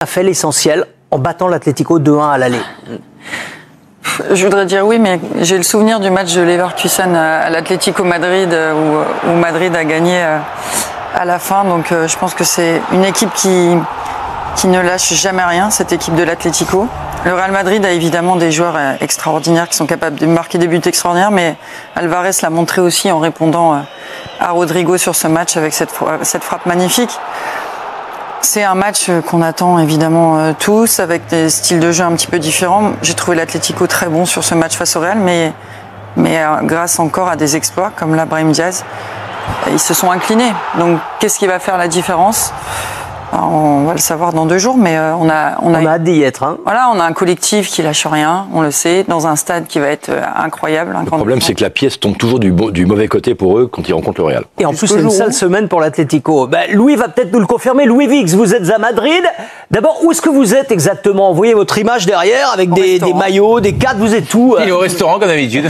a fait l'essentiel en battant l'Atlético 2-1 à l'aller. Je voudrais dire oui, mais j'ai le souvenir du match de Leverkusen à l'Atlético Madrid où Madrid a gagné à la fin. Donc je pense que c'est une équipe qui ne lâche jamais rien, cette équipe de l'Atlético. Le Real Madrid a évidemment des joueurs extraordinaires qui sont capables de marquer des buts extraordinaires, mais Alvarez l'a montré aussi en répondant à Rodrigo sur ce match avec cette frappe magnifique. C'est un match qu'on attend évidemment tous, avec des styles de jeu un petit peu différents. J'ai trouvé l'Atlético très bon sur ce match face au Real, mais grâce encore à des exploits comme là Brahim Diaz, ils se sont inclinés. Donc qu'est-ce qui va faire la différence ? On va le savoir dans 2 jours, mais on a hâte d'y être. Hein. Voilà, on a un collectif qui lâche rien, on le sait, dans un stade qui va être incroyable. Le problème, c'est que la pièce tombe toujours du mauvais côté pour eux quand ils rencontrent le Real. Et en plus, c'est une sale semaine pour l'Atlético. Louis va peut-être nous le confirmer. Louis Vix, vous êtes à Madrid. D'abord, où est-ce que vous êtes exactement ? Vous voyez votre image derrière avec des maillots, des cadres, vous êtes où ? Il est au restaurant comme d'habitude.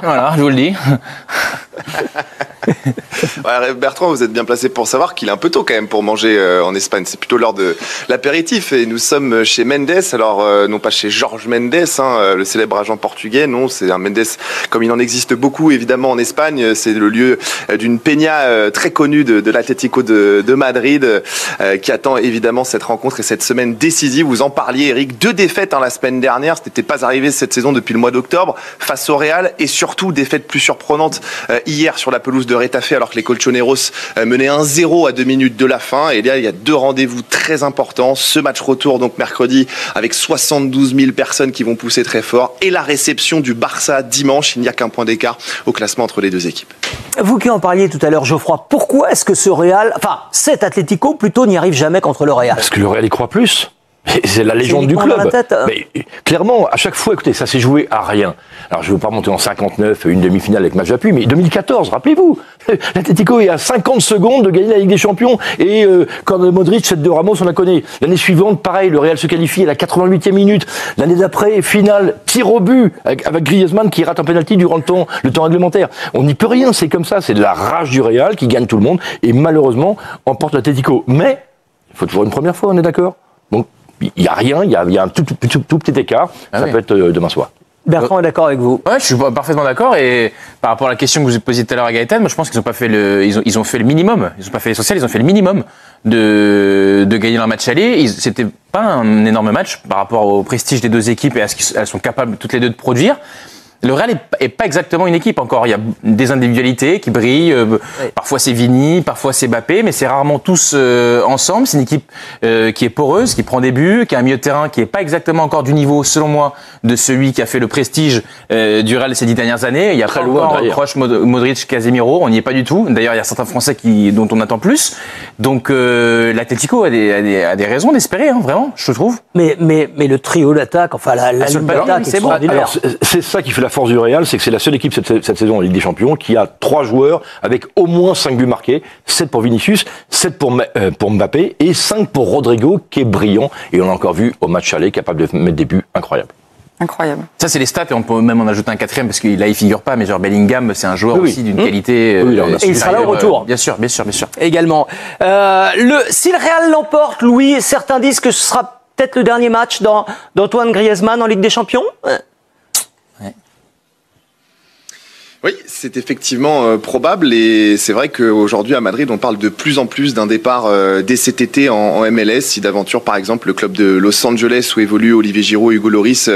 Voilà, je vous le dis. Ouais, Bertrand, vous êtes bien placé pour savoir qu'il est un peu tôt quand même pour manger en Espagne. C'est plutôt l'heure de l'apéritif et nous sommes chez Mendes. Alors non pas chez Jorge Mendes, le célèbre agent portugais. Non, c'est un Mendes comme il en existe beaucoup évidemment en Espagne. C'est le lieu d'une peña très connue de l'Atlético de Madrid qui attend évidemment cette rencontre et cette semaine décisive. Vous en parliez, Eric. 2 défaites la semaine dernière. Ce n'était pas arrivé cette saison depuis le mois d'octobre face au Real et surtout défaite plus surprenante hier sur la pelouse de Retafe alors que les Colchoneros menaient 1-0 à 2 minutes de la fin. Et là, il y a 2 rendez-vous très importants. Ce match retour, donc mercredi, avec 72 000 personnes qui vont pousser très fort. Et la réception du Barça dimanche. Il n'y a qu'un point d'écart au classement entre les 2 équipes. Vous qui en parliez tout à l'heure, Geoffroy, pourquoi est-ce que cet Atlético plutôt n'y arrive jamais contre le Real ? Parce que le Real y croit plus. C'est la légende du club. Mais clairement, à chaque fois, écoutez, ça s'est joué à rien. Alors, je ne veux pas monter en 59, une demi-finale avec match d'appui, mais 2014, rappelez-vous, l'Atlético est à 50 secondes de gagner la Ligue des Champions. Et quand Modric, cette de Ramos, on la connaît. L'année suivante, pareil, le Real se qualifie à la 88e minute. L'année d'après, finale, tir au but, avec Griezmann qui rate un penalty durant le temps réglementaire. On n'y peut rien, c'est comme ça, c'est de la rage du Real qui gagne tout le monde et malheureusement emporte l'Atlético. Mais il faut toujours une première fois, on est d'accord ? Donc, il n'y a rien, il y a un tout petit écart, ça peut être demain soir. Bertrand est d'accord avec vous. Ouais, je suis parfaitement d'accord. Et par rapport à la question que vous posiez tout à l'heure à Gaëtan, moi je pense qu'ils n'ont pas fait ils ont fait le minimum. Ils n'ont pas fait l'essentiel, ils ont fait le minimum de gagner leur match aller. C'était pas un énorme match par rapport au prestige des 2 équipes et à ce qu'elles sont capables toutes les 2 de produire. Le Real est pas exactement une équipe encore. Il y a des individualités qui brillent. Parfois c'est Vini, parfois c'est Mbappé, mais c'est rarement tous ensemble. C'est une équipe qui est poreuse, qui prend des buts, qui a un milieu de terrain qui est pas exactement encore du niveau, selon moi, de celui qui a fait le prestige du Real ces 10 dernières années. Il y a très loin Kroos, Modric, Casemiro. On n'y est pas du tout. D'ailleurs, il y a certains Français dont on attend plus. Donc l'Atlético a des raisons d'espérer, vraiment, je trouve. Mais le trio d'attaque, enfin la ligne d'attaque, c'est bon. Alors, c'est ça qui fait la force du Real, c'est que c'est la seule équipe cette saison en Ligue des Champions qui a 3 joueurs avec au moins 5 buts marqués, 7 pour Vinicius, 7 pour Mbappé et 5 pour Rodrigo qui est brillant et on l'a encore vu au match aller capable de mettre des buts incroyables. Incroyable. Ça c'est les stats et on peut même en ajouter un 4e parce qu'il là il figure pas, mais genre Bellingham c'est un joueur aussi d'une qualité. Et il sera là au retour. Bien sûr. Également. Si le Real l'emporte, Louis, certains disent que ce sera peut-être le dernier match d'Antoine Griezmann en Ligue des Champions. Oui, c'est effectivement probable et c'est vrai qu'aujourd'hui à Madrid on parle de plus en plus d'un départ dès cet été en MLS. Si d'aventure par exemple le club de Los Angeles où évolue Olivier Giroud et Hugo Lloris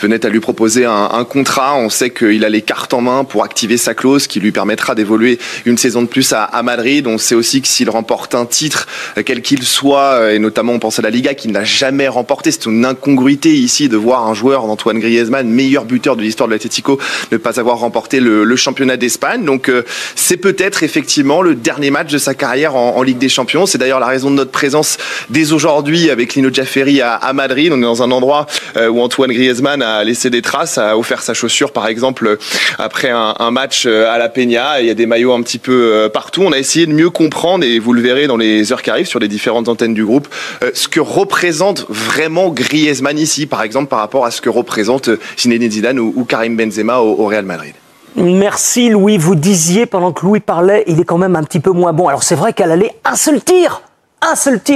venait à lui proposer un contrat, on sait qu'il a les cartes en main pour activer sa clause qui lui permettra d'évoluer une saison de plus à Madrid. On sait aussi que s'il remporte un titre, quel qu'il soit, et notamment on pense à la Liga qu'il n'a jamais remporté, c'est une incongruité ici de voir un joueur d'Antoine Griezmann, meilleur buteur de l'histoire de l'Atlético, ne pas avoir remporté le championnat d'Espagne. Donc c'est peut-être effectivement le dernier match de sa carrière en Ligue des Champions. C'est d'ailleurs la raison de notre présence dès aujourd'hui avec Lino Jaffery à Madrid. On est dans un endroit où Antoine Griezmann a laissé des traces, a offert sa chaussure par exemple après un match à la Peña. Il y a des maillots un petit peu partout. On a essayé de mieux comprendre, et vous le verrez dans les heures qui arrivent sur les différentes antennes du groupe, ce que représente vraiment Griezmann ici, par exemple par rapport à ce que représente Zinedine Zidane ou Karim Benzema au Real Madrid. Merci Louis, vous disiez pendant que Louis parlait, il est quand même un petit peu moins bon. Alors c'est vrai qu'à l'aller, un seul tir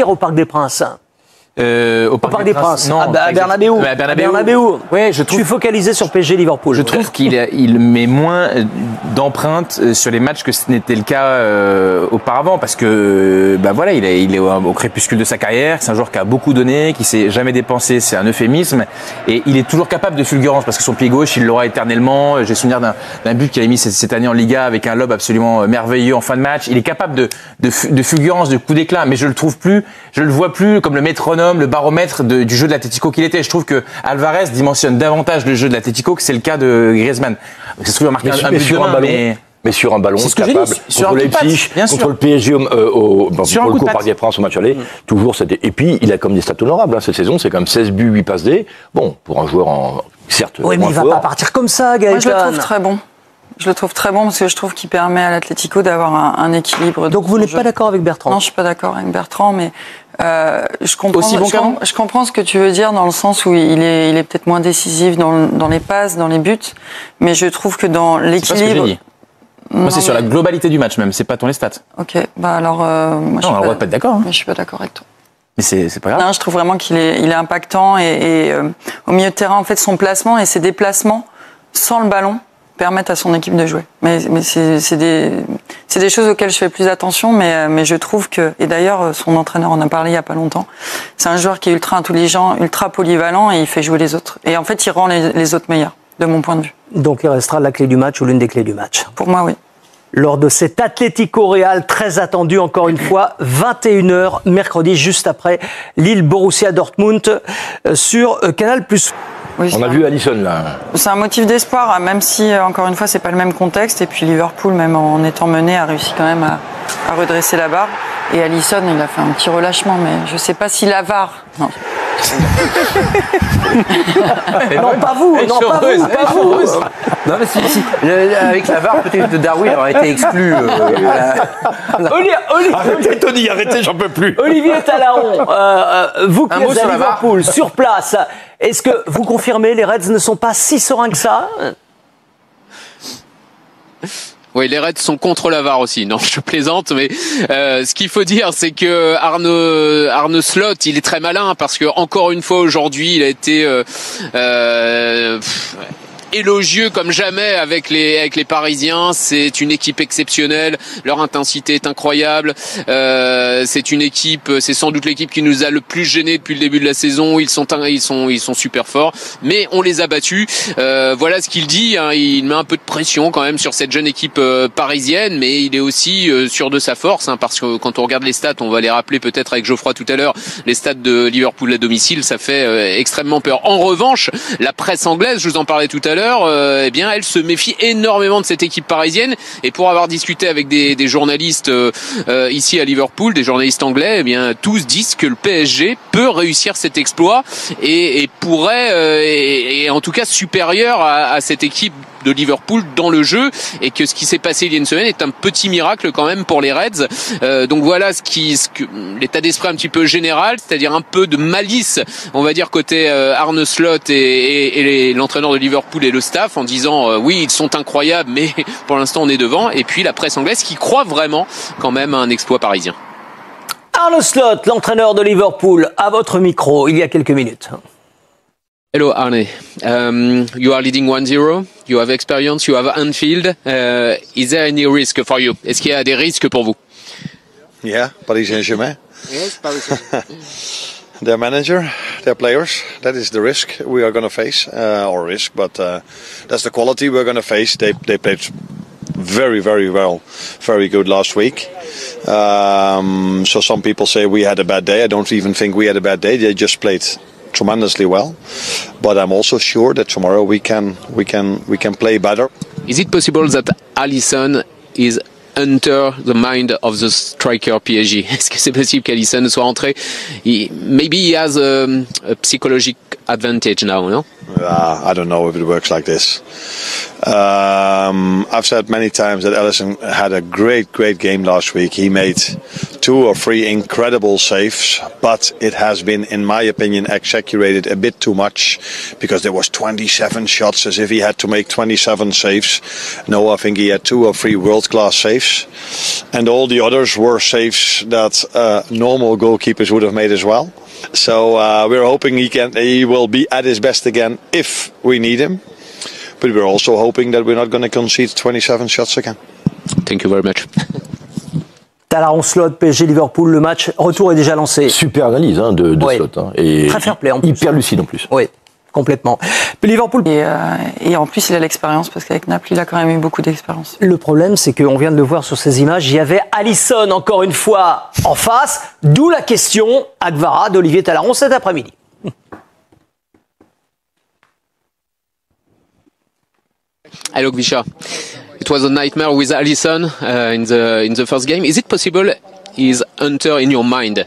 au Parc des Princes. Au Parc des Princes. Non, à Bernabéu. À Bernabéu. Ouais, je suis focalisé sur PSG Liverpool. Je trouve qu'il met moins d'empreintes sur les matchs que ce n'était le cas auparavant, parce que voilà, il est au crépuscule de sa carrière. C'est un joueur qui a beaucoup donné, qui s'est jamais dépensé. C'est un euphémisme, et il est toujours capable de fulgurance, parce que son pied gauche, il l'aura éternellement. J'ai souvenir d'un but qu'il a mis cette année en Liga avec un lob absolument merveilleux en fin de match. Il est capable de fulgurance, de coup d'éclat, mais je le vois plus comme le métronome, le baromètre du jeu de l'Atlético qu'il était. Je trouve que Alvarez dimensionne davantage le jeu de l'Atlético que c'est le cas de Griezmann. Ça se trouve marquer un but demain, mais sur un ballon, c'est ce que capable, sur contre Leipzig, contre le PSG sur pour le coup Parc des Princes au match aller, toujours c'était. Et puis il a comme des stats honorables cette saison, c'est comme 16 buts, 8 passes D. Bon, pour un joueur certes. Oui, mais il va pas partir comme ça, Gaëtan. Moi je le trouve très bon. Je le trouve très bon parce que je trouve qu'il permet à l'Atlético d'avoir un équilibre. Donc vous n'êtes pas d'accord avec Bertrand? Non, je suis pas d'accord avec Bertrand, mais je comprends. Aussi bon qu'avant. Je comprends ce que tu veux dire dans le sens où il est peut-être moins décisif dans les passes, dans les buts, mais je trouve que dans l'équilibre. Moi, c'est sur la globalité du match même, c'est pas ton les stats. Ok, bah alors. Moi, on a le droit de pas être d'accord. Mais je suis pas d'accord avec toi. Mais c'est pas grave. Non, je trouve vraiment qu'il est impactant et au milieu de terrain, en fait, son placement et ses déplacements sans le ballon permettent à son équipe de jouer. Mais c'est des choses auxquelles je fais plus attention, mais je trouve que, et d'ailleurs son entraîneur en a parlé il y a pas longtemps, c'est un joueur qui est ultra intelligent, ultra polyvalent et il fait jouer les autres. Et en fait, il rend les autres meilleurs, de mon point de vue. Donc il restera la clé du match ou l'une des clés du match. Pour moi, oui. Lors de cet Atlético Real très attendu, encore une fois, 21h, mercredi, juste après Lille-Borussia Dortmund sur Canal+. Oui, on a vu Alisson là. C'est un motif d'espoir, même si encore une fois c'est pas le même contexte. Et puis Liverpool, même en étant mené, a réussi quand même à redresser la barre. Et Alisson, il a fait un petit relâchement, mais je sais pas si la VAR. Non. Non, pas vous, non, pas vous, pas vous. Non, mais si. Avec la VAR, peut-être que Darwin aurait été exclu. Arrêtez, Tony, arrêtez, j'en peux plus. Olivier Talaon, vous qui êtes à Liverpool, sur place, est-ce que vous confirmez les Reds ne sont pas si sereins que ça? Oui, les Reds sont contre la VAR aussi. Non, je plaisante, mais ce qu'il faut dire, c'est que Arne Slot, il est très malin parce que encore une fois aujourd'hui, il a été élogieux comme jamais avec les Parisiens. C'est une équipe exceptionnelle. Leur intensité est incroyable. C'est une équipe, c'est sans doute l'équipe qui nous a le plus gêné depuis le début de la saison. Ils sont super forts, mais on les a battus. Voilà ce qu'il dit. Hein. Il met un peu de pression quand même sur cette jeune équipe parisienne, mais il est aussi sûr de sa force, hein, parce que quand on regarde les stats, on va les rappeler peut-être avec Geoffroy tout à l'heure. Les stats de Liverpool à domicile, ça fait extrêmement peur. En revanche, la presse anglaise, je vous en parlais tout à l'heure, eh bien, elle se méfie énormément de cette équipe parisienne. Et pour avoir discuté avec des journalistes ici à Liverpool, des journalistes anglais, eh bien, tous disent que le PSG peut réussir cet exploit et pourrait, et en tout cas supérieur à cette équipe de Liverpool dans le jeu, et que ce qui s'est passé il y a une semaine est un petit miracle quand même pour les Reds. Donc voilà l'état d'esprit un petit peu général, c'est-à-dire un peu de malice, on va dire, côté Arne Slot et l'entraîneur de Liverpool et le staff, en disant oui, ils sont incroyables, mais pour l'instant on est devant. Et puis la presse anglaise qui croit vraiment quand même à un exploit parisien. Arne Slot, l'entraîneur de Liverpool, à votre micro il y a quelques minutes. Hello Arne, you are leading 1-0, you have experience, you have Anfield, is there any risk for you? Est-ce qu'il y a des risques pour vous? Yeah, Paris Saint-Germain. Yes, Paris Saint-Germain. Their manager, their players, that is the risk we are going to face, but that's the quality we're going to face. They played very, very well, very good last week. So some people say we had a bad day. I don't even think we had a bad day. They just played tremendously well, but I'm also sure that tomorrow we can play better. Is it possible that Alisson is under the mind of the striker PSG? Est-ce que c'est possible qu'Alisson soit rentré? Maybe he has a psychological advantage now, no? I don't know if it works like this. I've said many times that Alisson had a great game last week. He made 2 or 3 incredible saves, but it has been, in my opinion, exaggerated a bit too much, because there was 27 shots, as if he had to make 27 saves. No, I think he had 2 or 3 world-class saves, and all the others were saves that normal goalkeepers would have made as well. So we're hoping he will be at his best again if we need him. But we're also hoping that we're not going to concede 27 shots again. Thank you very much. Talaron Slot, PSG Liverpool, le match retour est déjà lancé. Super analyse de Slot. Hein, et très fair play en plus. Hyper lucide en plus. Oui, complètement. Liverpool. Et en plus, il a l'expérience parce qu'avec Naples, il a quand même eu beaucoup d'expérience. Le problème, c'est qu'on vient de le voir sur ces images, il y avait Alisson encore une fois en face, d'où la question à Gvara d'Olivier Talaron cet après-midi. Hello, Gvisha. It was a nightmare with Alisson in the first game. Is it possible he's enter in your mind